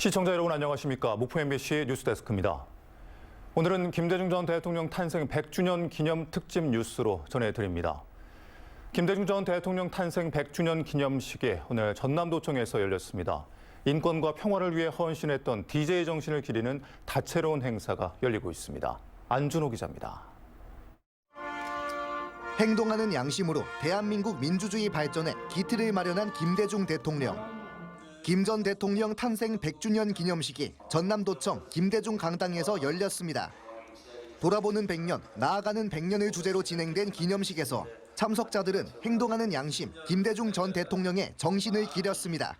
시청자 여러분 안녕하십니까? 목포 MBC 뉴스데스크입니다. 오늘은 김대중 전 대통령 탄생 100주년 기념 특집 뉴스로 전해드립니다. 김대중 전 대통령 탄생 100주년 기념식이 오늘 전남도청에서 열렸습니다. 인권과 평화를 위해 헌신했던 DJ 정신을 기리는 다채로운 행사가 열리고 있습니다. 안준호 기자입니다. 행동하는 양심으로 대한민국 민주주의 발전에 기틀을 마련한 김대중 대통령. 김 전 대통령 탄생 100주년 기념식이 전남도청 김대중 강당에서 열렸습니다. 돌아보는 100년, 나아가는 100년을 주제로 진행된 기념식에서 참석자들은 행동하는 양심, 김대중 전 대통령의 정신을 기렸습니다.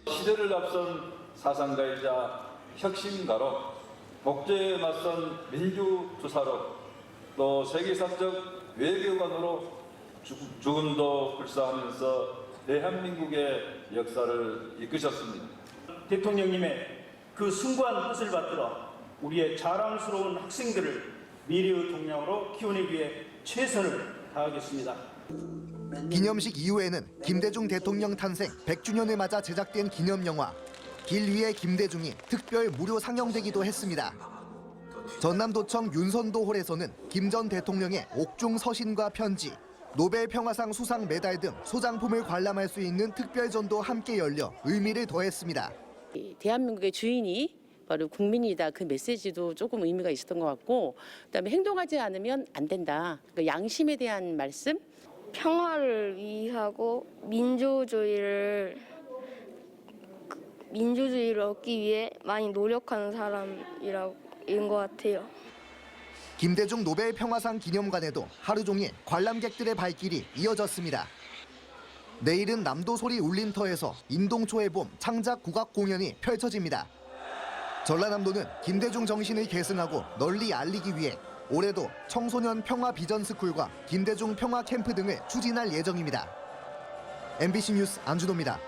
시대를 앞선 사상가이자 혁신가로 독재에 맞선 민주투사로 또 세계사적 외교관으로 죽음도 불사하면서 대한민국의 역사를 이끄셨습니다. 대통령님의 그 숭고한 뜻을 받들어 우리의 자랑스러운 학생들을 미래의 동력으로 키워내기 위해 최선을 다하겠습니다. 기념식 이후에는 김대중 대통령 탄생 100주년을 맞아 제작된 기념영화 길 위의 김대중이 특별 무료 상영되기도 했습니다. 전남도청 윤선도 홀에서는 김 전 대통령의 옥중 서신과 편지, 노벨 평화상 수상 메달 등 소장품을 관람할 수 있는 특별전도 함께 열려 의미를 더했습니다. 대한민국의 주인이 바로 국민이다. 그 메시지도 조금 의미가 있었던 것 같고, 그다음에 행동하지 않으면 안 된다. 그 양심에 대한 말씀. 평화를 위하고 민주주의를 얻기 위해 많이 노력하는 사람인 것 같아요. 김대중 노벨 평화상 기념관에도 하루 종일 관람객들의 발길이 이어졌습니다. 내일은 남도소리 울림터에서 인동초의 봄 창작 국악 공연이 펼쳐집니다. 전라남도는 김대중 정신을 계승하고 널리 알리기 위해 올해도 청소년 평화 비전 스쿨과 김대중 평화 캠프 등을 추진할 예정입니다. MBC 뉴스 안준호입니다.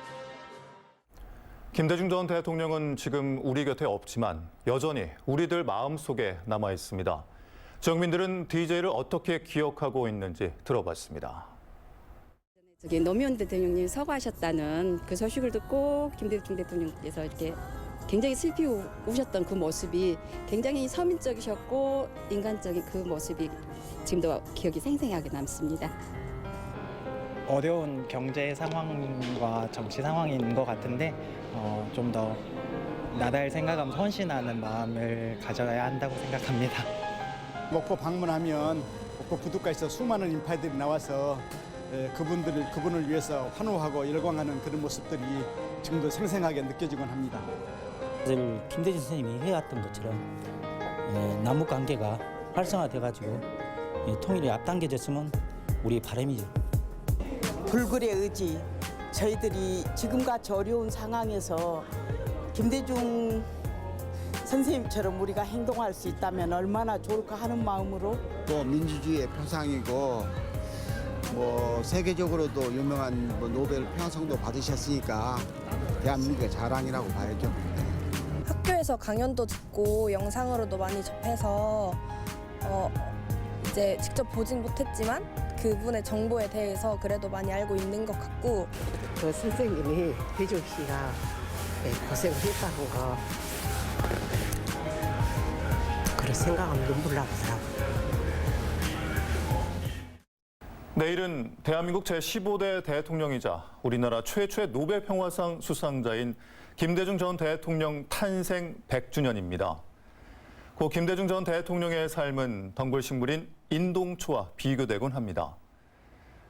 김대중 전 대통령은 지금 우리 곁에 없지만 여전히 우리들 마음속에 남아 있습니다. 지역민들은 DJ를 어떻게 기억하고 있는지 들어봤습니다. 노무현 대통령님 서거하셨다는 그 소식을 듣고 김대중 대통령께서 이렇게 굉장히 슬피 우셨던 그 모습이 굉장히 서민적이셨고 인간적인 그 모습이 지금도 기억이 생생하게 남습니다. 어려운 경제 상황과 정치 상황인 것 같은데 좀 더 나라를 생각하면서 헌신하는 마음을 가져야 한다고 생각합니다. 목포 방문하면 목포 부두가에서 수많은 인파들이 나와서 그분을 위해서 환호하고 열광하는 그런 모습들이 지금도 생생하게 느껴지곤 합니다. 늘 김대중 선생님이 해왔던 것처럼 남북 관계가 활성화돼가지고 통일이 앞당겨졌으면 우리의 바람이죠. 불굴의 의지, 저희들이 지금같이 어려운 상황에서 김대중 선생님처럼 우리가 행동할 수 있다면 얼마나 좋을까 하는 마음으로 또 민주주의의 표상이고 세계적으로도 유명한 노벨 평화상도 받으셨으니까 대한민국의 자랑이라고 봐야죠. 학교에서 강연도 듣고 영상으로도 많이 접해서 이제 직접 보진 못했지만 그분의 정보에 대해서 그래도 많이 알고 있는 것 같고 그 선생님이 대중 씨가 고생을 했다는 거 그런 생각하면 눈물 나더라고요. 내일은 대한민국 제15대 대통령이자 우리나라 최초의 노벨 평화상 수상자인 김대중 전 대통령 탄생 100주년입니다. 고 김대중 전 대통령의 삶은 덩굴식물인 인동초와 비교되곤 합니다.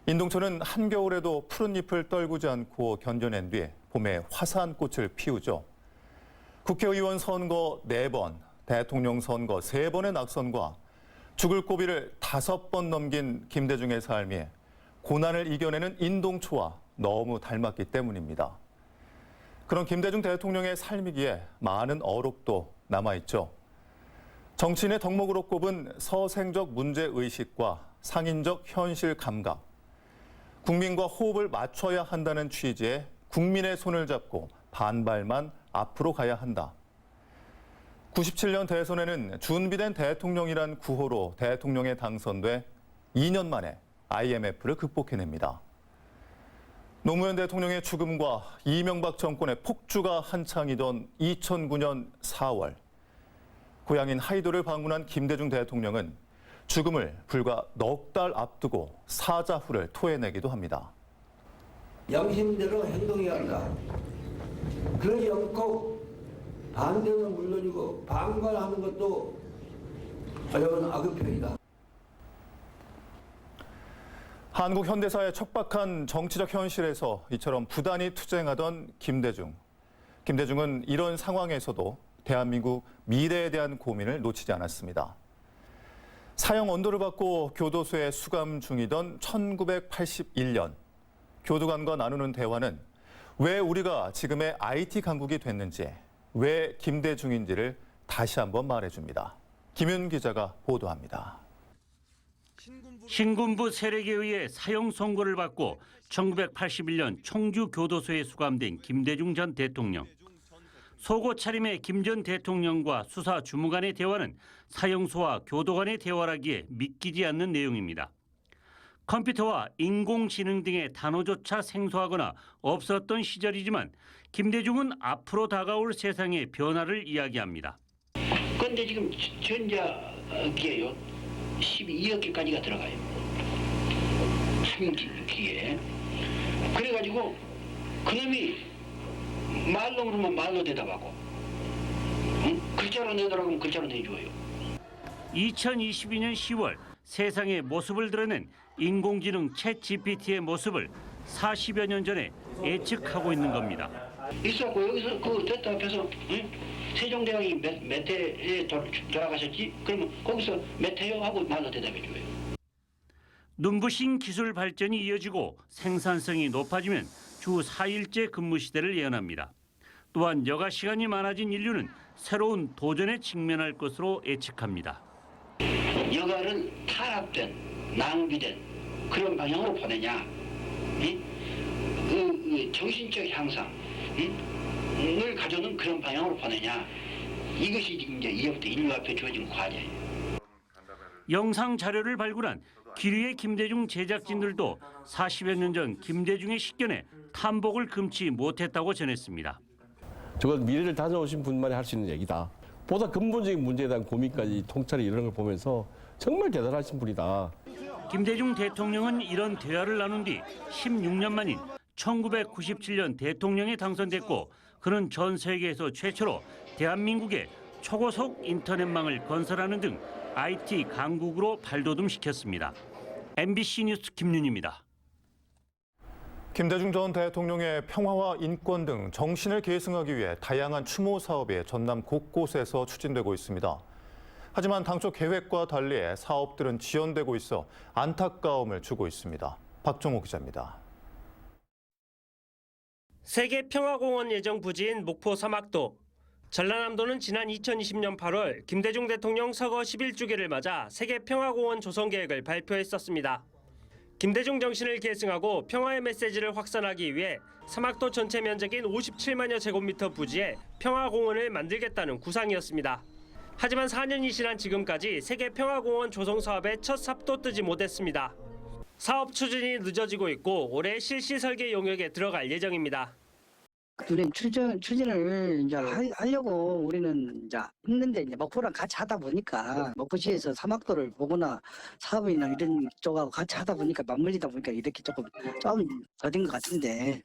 인동초는 한겨울에도 푸른 잎을 떨구지 않고 견뎌낸 뒤 봄에 화사한 꽃을 피우죠. 국회의원 선거 4번, 대통령 선거 3번의 낙선과 죽을 고비를 5번 넘긴 김대중의 삶이 고난을 이겨내는 인동초와 너무 닮았기 때문입니다. 그런 김대중 대통령의 삶이기에 많은 어록도 남아있죠. 정치인의 덕목으로 꼽은 서생적 문제의식과 상인적 현실 감각, 국민과 호흡을 맞춰야 한다는 취지에 국민의 손을 잡고 반발만 앞으로 가야 한다. 97년 대선에는 준비된 대통령이란 구호로 대통령에 당선돼 2년 만에 IMF를 극복해냅니다. 노무현 대통령의 죽음과 이명박 정권의 폭주가 한창이던 2009년 4월, 고향인 하이도를 방문한 김대중 대통령은 죽음을 불과 넉 달 앞두고 사자후를 토해내기도 합니다. 양심대로 행동해야 한다. 그러지 않고 반대는 물론이고 방관하는 것도 어려운 악의편이다. 한국 현대사의 척박한 정치적 현실에서 이처럼 부단히 투쟁하던 김대중. 김대중은 이런 상황에서도 대한민국 미래에 대한 고민을 놓치지 않았습니다. 사형 언도를 받고 교도소에 수감 중이던 1981년, 교도관과 나누는 대화는 왜 우리가 지금의 IT 강국이 됐는지, 왜 김대중인지를 다시 한번 말해줍니다. 김윤 기자가 보도합니다. 신군부 세력에 의해 사형 선고를 받고 1981년 청주 교도소에 수감된 김대중 전 대통령. 속옷 차림의 김 전 대통령과 수사 주무관의 대화는 사형소와 교도관의 대화라기에 믿기지 않는 내용입니다. 컴퓨터와 인공지능 등의 단어조차 생소하거나 없었던 시절이지만 김대중은 앞으로 다가올 세상의 변화를 이야기합니다. 그런데 지금 전자기에요 12억 개까지가 들어가요. 한 기에. 그래가지고 그놈이 말로 그러면 말로 대답하고, 응? 글자로 내더라고면 글자로 내줘요. 2022년 10월 세상의 모습을 드러낸 인공지능 챗 GPT의 모습을 40여 년 전에 예측하고 있는 겁니다. 있었고 여기서 그 대답해서 응? 세종대왕이 몇 해에 돌아가셨지? 그러면 거기서 몇 해요? 하고 말로 대답해줘요. 눈부신 기술 발전이 이어지고 생산성이 높아지면 주 4일제 근무 시대를 예언합니다. 또한 여가 시간이 많아진 인류는 새로운 도전에 직면할 것으로 예측합니다. 여가를 탄압된, 낭비된 그런 방향으로 보내냐? 응? 정신적 향상, 응? 을 가져오는 그런 방향으로 보내냐? 이것이 지금 이제 이제부터 인류 앞에 주어진 과제예요. 영상 자료를 발굴한 기류의 김대중 제작진들도 40여 년 전 김대중의 식견에 탐복을 금치 못했다고 전했습니다. 저건 미래를 다져오신 분만이 할 수 있는 얘기다. 보다 근본적인 문제에 대한 고민까지 통찰이 이런 걸 보면서 정말 대단하신 분이다. 김대중 대통령은 이런 대화를 나눈 뒤 16년 만인 1997년 대통령에 당선됐고 그는 전 세계에서 최초로 대한민국에 초고속 인터넷망을 건설하는 등 IT 강국으로 발돋움시켰습니다. MBC 뉴스 김윤입니다. 김대중 전 대통령의 평화와 인권 등 정신을 계승하기 위해 다양한 추모 사업이 전남 곳곳에서 추진되고 있습니다. 하지만 당초 계획과 달리 사업들은 지연되고 있어 안타까움을 주고 있습니다. 박종호 기자입니다. 세계평화공원 예정 부지인 목포 사막도. 전라남도는 지난 2020년 8월 김대중 대통령 서거 11주기를 맞아 세계평화공원 조성 계획을 발표했었습니다. 김대중 정신을 계승하고 평화의 메시지를 확산하기 위해 사막도 전체 면적인 57만여 제곱미터 부지에 평화공원을 만들겠다는 구상이었습니다. 하지만 4년이 지난 지금까지 세계평화공원 조성 사업에 첫 삽도 뜨지 못했습니다. 사업 추진이 늦어지고 있고 올해 실시 설계 용역에 들어갈 예정입니다. 우리는 추진을 이제 하려고 우리는 이제 했는데 이제 목포랑 같이 하다 보니까 목포시에서 사막도를 보거나 사업이나 이런 쪽하고 같이 하다 보니까 맞물리다 보니까 이렇게 좀 더딘 것 같은데.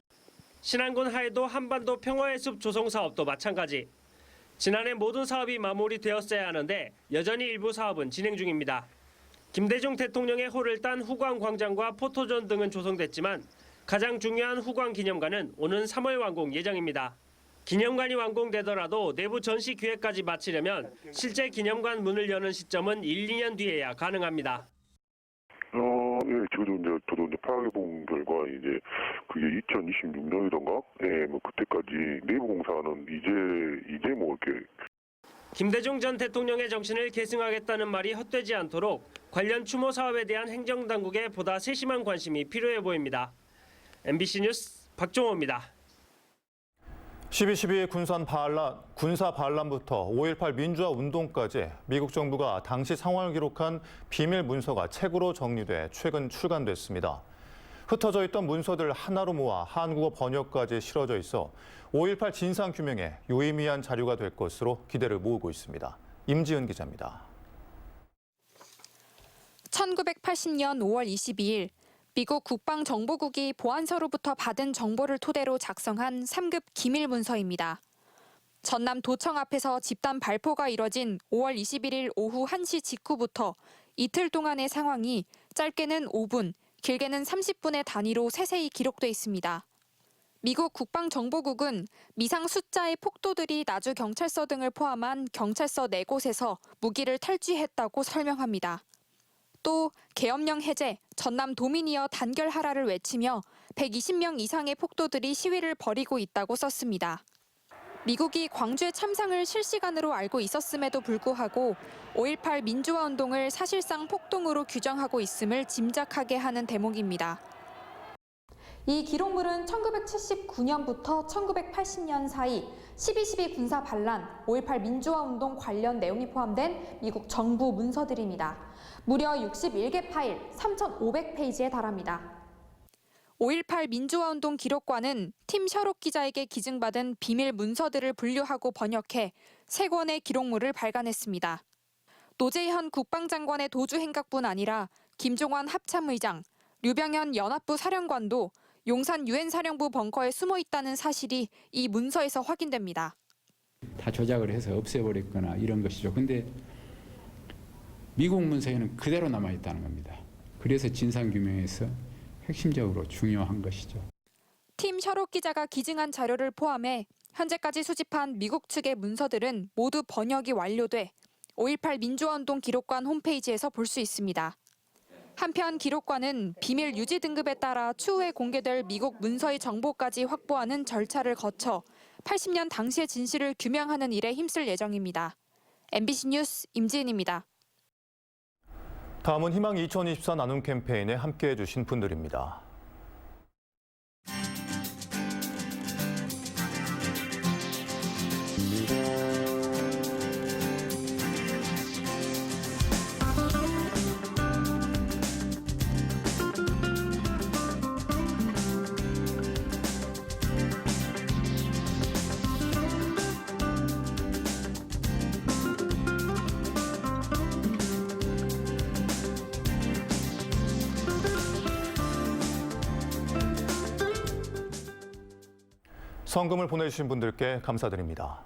신안군 하에도 한반도 평화의 숲 조성 사업도 마찬가지. 지난해 모든 사업이 마무리되었어야 하는데 여전히 일부 사업은 진행 중입니다. 김대중 대통령의 호를 딴 후광 광장과 포토존 등은 조성됐지만 가장 중요한 후광 기념관은 오는 3월 완공 예정입니다. 기념관이 완공되더라도 내부 전시 기획까지 마치려면 실제 기념관 문을 여는 시점은 1, 2년 뒤에야 가능합니다. 저도 이제 파악해본 결과 이제 그게 2026년이던가, 뭐 그때까지 내부 공사는 이제 뭐 이렇게. 김대중 전 대통령의 정신을 계승하겠다는 말이 헛되지 않도록 관련 추모 사업에 대한 행정당국의 보다 세심한 관심이 필요해 보입니다. MBC 뉴스 박종호입니다. 12.12 군사 반란부터 5.18 민주화 운동까지 미국 정부가 당시 상황을 기록한 비밀 문서가 책으로 정리돼 최근 출간됐습니다. 흩어져 있던 문서들 하나로 모아 한국어 번역까지 실어져 있어 5.18 진상 규명에 유의미한 자료가 될 것으로 기대를 모으고 있습니다. 임지은 기자입니다. 1980년 5월 22일 미국 국방정보국이 보안서로부터 받은 정보를 토대로 작성한 3급 기밀 문서입니다. 전남 도청 앞에서 집단 발포가 이뤄진 5월 21일 오후 1시 직후부터 이틀 동안의 상황이 짧게는 5분, 길게는 30분의 단위로 세세히 기록돼 있습니다. 미국 국방정보국은 미상 숫자의 폭도들이 나주 경찰서 등을 포함한 경찰서 4곳에서 무기를 탈취했다고 설명합니다. 또 계엄령 해제, 전남 도미니어 단결하라를 외치며 120명 이상의 폭도들이 시위를 벌이고 있다고 썼습니다. 미국이 광주의 참상을 실시간으로 알고 있었음에도 불구하고 5.18 민주화 운동을 사실상 폭동으로 규정하고 있음을 짐작하게 하는 대목입니다. 이 기록물은 1979년부터 1980년 사이 12.12 군사 반란, 5.18 민주화 운동 관련 내용이 포함된 미국 정부 문서들입니다. 무려 61개 파일 3,500페이지에 달합니다. 5.18 민주화운동 기록관은 팀 셔록 기자에게 기증받은 비밀 문서들을 분류하고 번역해 3권의 기록물을 발간했습니다. 노재현 국방장관의 도주 행각뿐 아니라 김종환 합참의장, 류병현 연합부 사령관도 용산 유엔사령부 벙커에 숨어 있다는 사실이 이 문서에서 확인됩니다. 다 조작을 해서 없애버렸거나 이런 것이죠. 근데 미국 문서에는 그대로 남아있다는 겁니다. 그래서 진상규명에서 핵심적으로 중요한 것이죠. 팀 셔록 기자가 기증한 자료를 포함해 현재까지 수집한 미국 측의 문서들은 모두 번역이 완료돼 5.18 민주화운동 기록관 홈페이지에서 볼 수 있습니다. 한편 기록관은 비밀 유지 등급에 따라 추후에 공개될 미국 문서의 정보까지 확보하는 절차를 거쳐 80년 당시의 진실을 규명하는 일에 힘쓸 예정입니다. MBC 뉴스 임지은입니다. 다음은 희망 2024 나눔 캠페인에 함께해 주신 분들입니다. 성금을 보내주신 분들께 감사드립니다.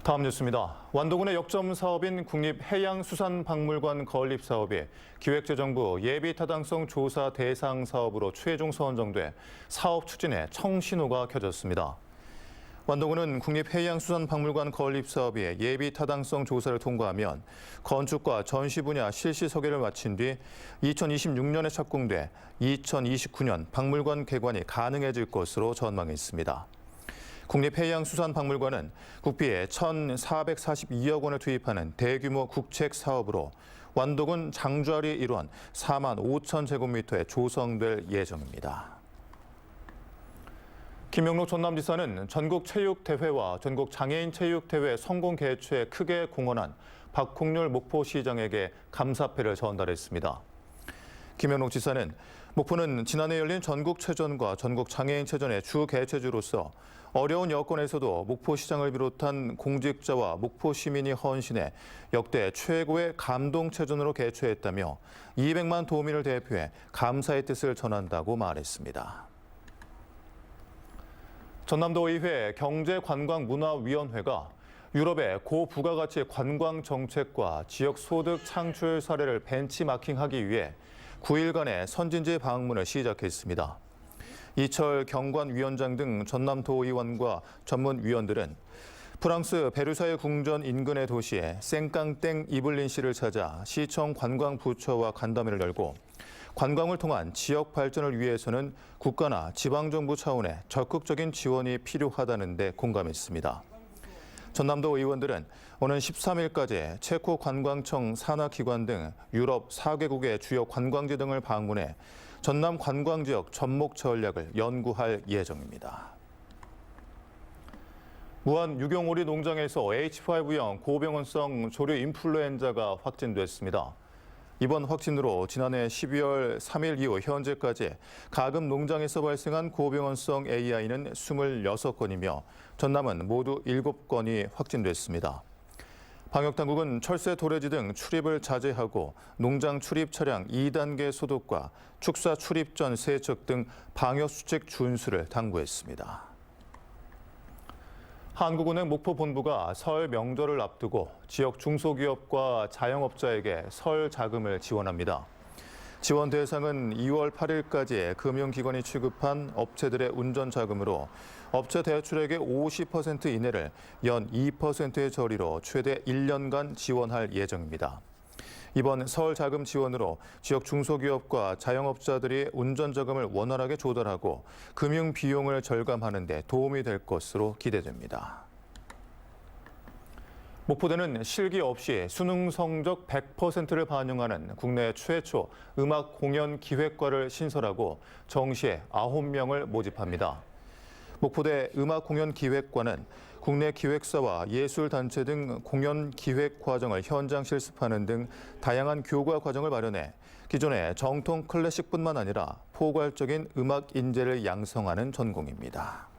다음 뉴스입니다. 완도군의 역점 사업인 국립해양수산박물관 건립 사업이 기획재정부 예비타당성 조사 대상 사업으로 최종 선정돼 사업 추진에 청신호가 켜졌습니다. 완도군은 국립해양수산박물관 건립 사업이 예비타당성 조사를 통과하면 건축과 전시 분야 실시 설계를 마친 뒤 2026년에 착공돼 2029년 박물관 개관이 가능해질 것으로 전망했습니다. 국립해양수산박물관은 국비에 1,442억 원을 투입하는 대규모 국책 사업으로 완도군 장좌리 일원 4만 5천 제곱미터에 조성될 예정입니다. 김영록 전남지사는 전국체육대회와 전국장애인체육대회 성공 개최에 크게 공헌한 박홍률 목포시장에게 감사패를 전달했습니다. 김영록 지사는 목포는 지난해 열린 전국체전과 전국장애인체전의 주 개최주로서 어려운 여건에서도 목포시장을 비롯한 공직자와 목포시민이 헌신해 역대 최고의 감동체전으로 개최했다며 200만 도민을 대표해 감사의 뜻을 전한다고 말했습니다. 전남도의회 경제관광문화위원회가 유럽의 고부가가치 관광 정책과 지역 소득 창출 사례를 벤치마킹하기 위해 9일간의 선진지 방문을 시작했습니다. 이철 경관위원장 등 전남도의원과 전문위원들은 프랑스 베르사유 궁전 인근의 도시에 생깡땡 이블린시를 찾아 시청 관광부처와 간담회를 열고 관광을 통한 지역 발전을 위해서는 국가나 지방정부 차원의 적극적인 지원이 필요하다는 데 공감했습니다. 전남도 의원들은 오는 13일까지 체코 관광청 산하기관 등 유럽 4개국의 주요 관광지 등을 방문해 전남 관광지역 접목 전략을 연구할 예정입니다. 무안 유경오리 농장에서 H5형 고병원성 조류 인플루엔자가 확진됐습니다. 이번 확진으로 지난해 12월 3일 이후 현재까지 가금 농장에서 발생한 고병원성 AI는 26건이며 전남은 모두 7건이 확진됐습니다. 방역당국은 철새, 도래지 등 출입을 자제하고 농장 출입 차량 2단계 소독과 축사 출입 전 세척 등 방역수칙 준수를 당부했습니다. 한국은행 목포본부가 설 명절을 앞두고 지역 중소기업과 자영업자에게 설 자금을 지원합니다. 지원 대상은 2월 8일까지 금융기관이 취급한 업체들의 운전자금으로 업체 대출액의 50% 이내를 연 2%의 저리로 최대 1년간 지원할 예정입니다. 이번 설 자금 지원으로 지역 중소기업과 자영업자들이 운전자금을 원활하게 조달하고 금융 비용을 절감하는 데 도움이 될 것으로 기대됩니다. 목포대는 실기 없이 수능 성적 100%를 반영하는 국내 최초 음악 공연 기획과를 신설하고 정시에 9명을 모집합니다. 목포대 음악 공연 기획과는 국내 기획사와 예술단체 등 공연 기획 과정을 현장 실습하는 등 다양한 교과 과정을 마련해 기존의 정통 클래식뿐만 아니라 포괄적인 음악 인재를 양성하는 전공입니다.